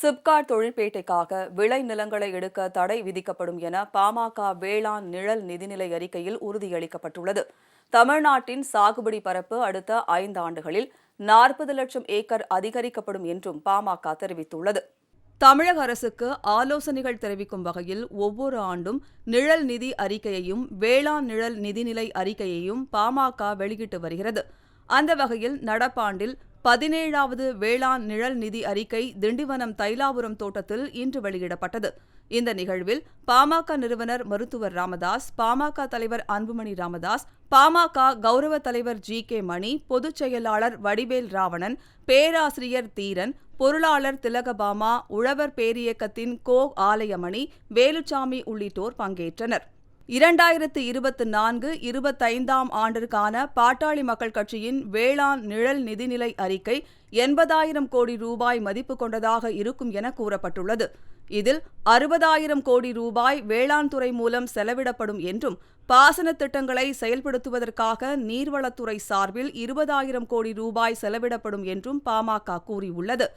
சிப்காட் தொழிற்பேட்டைக்காக விளை நிலங்களை எடுக்க தடை விதிக்கப்படும் என பாமக வேளாண் நிழல் நிதிநிலை அறிக்கையில் உறுதியளிக்கப்பட்டுள்ளது. தமிழ்நாட்டின் சாகுபடி பரப்பு அடுத்த 5 ஆண்டுகளில் 40 லட்சம் ஏக்கர் அதிகரிக்கப்படும் என்றும் பாமக தெரிவித்துள்ளது. தமிழக அரசுக்கு ஆலோசனைகள் தெரிவிக்கும் வகையில் ஒவ்வொரு ஆண்டும் நிழல் நிதி அறிக்கையையும் வேளாண் நிழல் நிதிநிலை அறிக்கையையும் பாமக வெளியிட்டு வருகிறது. அந்த வகையில் நடப்பாண்டில் 17வது வேளாண் நிழல் நிதி அறிக்கை திண்டிவனம் தைலாபுரம் தோட்டத்தில் இன்று வெளியிடப்பட்டது. இந்த நிகழ்வில் பாமக நிறுவனர் மருத்துவர் ராமதாஸ், பாமக தலைவர் அன்புமணி ராமதாஸ், பாமக கௌரவ தலைவர் ஜி.கே. மணி, பொதுச் செயலாளர் வடிவேல் ராவணன், பேராசிரியர் தீரன், பொருளாளர் திலகபாமா, உழவர் பேரியக்கத்தின் கோ. ஆலயமணி, வேலுச்சாமி உள்ளிட்டோர் பங்கேற்றனர். 2024-25 ஆண்டிற்கான பாட்டாளி மக்கள் கட்சியின் வேளாண் நிழல் நிதிநிலை அறிக்கை 80,000 கோடி ரூபாய் மதிப்பு கொண்டதாக இருக்கும் என கூறப்பட்டுள்ளது. இதில் 60,000 கோடி ரூபாய் வேளாண் துறை மூலம் செலவிடப்படும் என்றும், பாசன திட்டங்களை செயல்படுத்துவதற்காக நீர்வளத்துறை சார்பில் 20,000 கோடி ரூபாய் செலவிடப்படும் என்றும் பாமக கூறியுள்ளது.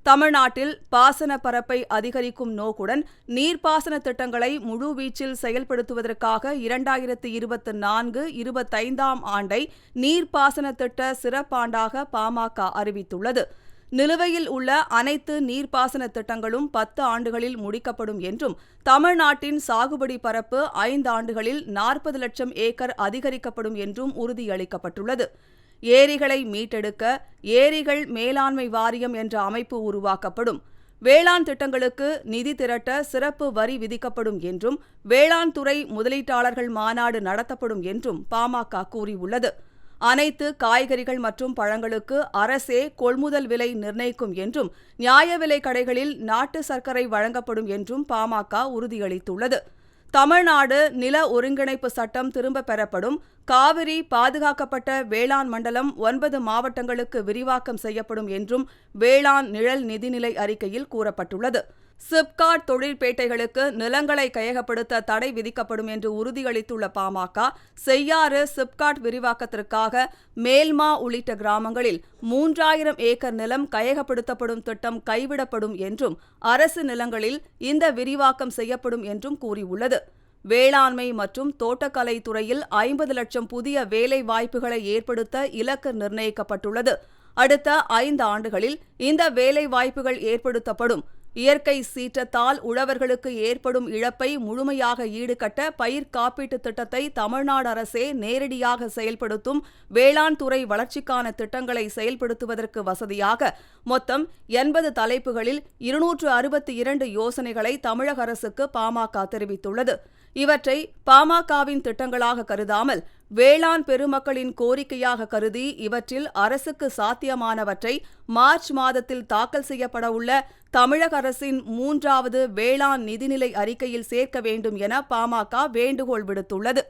தமிழ்நாட்டில் பாசன பரப்பை அதிகரிக்கும் நோக்குடன் நீர்ப்பாசன திட்டங்களை முழுவீச்சில் செயல்படுத்துவதற்காக 2024-25 ஆண்டை நீர்ப்பாசன திட்ட சிறப்பாண்டாக பாமக அறிவித்துள்ளது. நிலுவையில் உள்ள அனைத்து நீர்ப்பாசன திட்டங்களும் 10 ஆண்டுகளில் முடிக்கப்படும் என்றும், தமிழ்நாட்டின் சாகுபடி பரப்பு 5 ஆண்டுகளில் 40 லட்சம் ஏக்கர் அதிகரிக்கப்படும் என்றும் உறுதியளிக்கப்பட்டுள்ளது. ஏரிகளை மீட்டெடுக்க ஏரிகள் மேலாண்மை வாரியம் என்ற அமைப்பு உருவாக்கப்படும். வேளாண் திட்டங்களுக்கு நிதி திரட்ட சிறப்பு வரி விதிக்கப்படும் என்றும், வேளாண் துறை முதலீட்டாளர்கள் மாநாடு நடத்தப்படும் என்றும் பாமக கூறியுள்ளது. அனைத்து காய்கறிகள் மற்றும் பழங்களுக்கு அரசே கொள்முதல் விலை நிர்ணயிக்கும் என்றும், நியாய விலை கடைகளில் நாட்டு சர்க்கரை வழங்கப்படும் என்றும் பாமக உறுதியளித்துள்ளது. தமிழ்நாடு நில ஒருங்கிணைப்பு சட்டம் திரும்ப பெறப்படும். காவிரி பாதுகாக்கப்பட்ட வேளாண் மண்டலம் 9 மாவட்டங்களுக்கு விரிவாக்கம் செய்யப்படும் என்றும் வேளாண் நிழல் நிதிநிலை அறிக்கையில் கூறப்பட்டுள்ளது. சிப்காட் தொழிற்பேட்டைகளுக்கு நிலங்களை கையகப்படுத்த தடை விதிக்கப்படும் என்று உறுதியளித்துள்ள பாமக, செய்யாறு சிப்காட் விரிவாக்கத்திற்காக மேல்மா உள்ளிட்ட கிராமங்களில் 3000 ஏக்கர் நிலம் கையகப்படுத்தப்படும் திட்டம் கைவிடப்படும் என்றும், அரசு நிலங்களில் இந்த விரிவாக்கம் செய்யப்படும் என்றும் கூறியுள்ளது. வேளாண்மை மற்றும் தோட்டக்கலை துறையில் 50 லட்சம் புதிய வேலை வாய்ப்புகளை ஏற்படுத்த இலக்கு நிர்ணயிக்கப்பட்டுள்ளது. அடுத்த 5 ஆண்டுகளில் இந்த வேலை வாய்ப்புகள் ஏற்படுத்தப்படும். இயற்கை சீற்றத்தால் உழவர்களுக்கு ஏற்படும் இழப்பை முழுமையாக ஈடுகட்ட பயிர் காப்பீட்டு திட்டத்தை தமிழ்நாடு அரசே நேரடியாக செயல்படுத்தும். வேளாண் துறை வளர்ச்சிக்கான திட்டங்களை செயல்படுத்துவதற்கு வசதியாக மொத்தம் 80 தலைப்புகளில் 262 யோசனைகளை தமிழக அரசுக்கு பாமக தெரிவித்துள்ளது. இவற்றை பாமகவின் திட்டங்களாக கருதாமல் வேளாண் பெருமக்களின் கோரிக்கையாக கருதி இவற்றில் அரசுக்கு சாத்தியமானவற்றை மார்ச் மாதத்தில் தாக்கல் செய்யப்படவுள்ள தமிழக அரசின் 3வது வேளாண் நிதிநிலை அறிக்கையில் சேர்க்க வேண்டும் என பாமக வேண்டுகோள் விடுத்துள்ளது.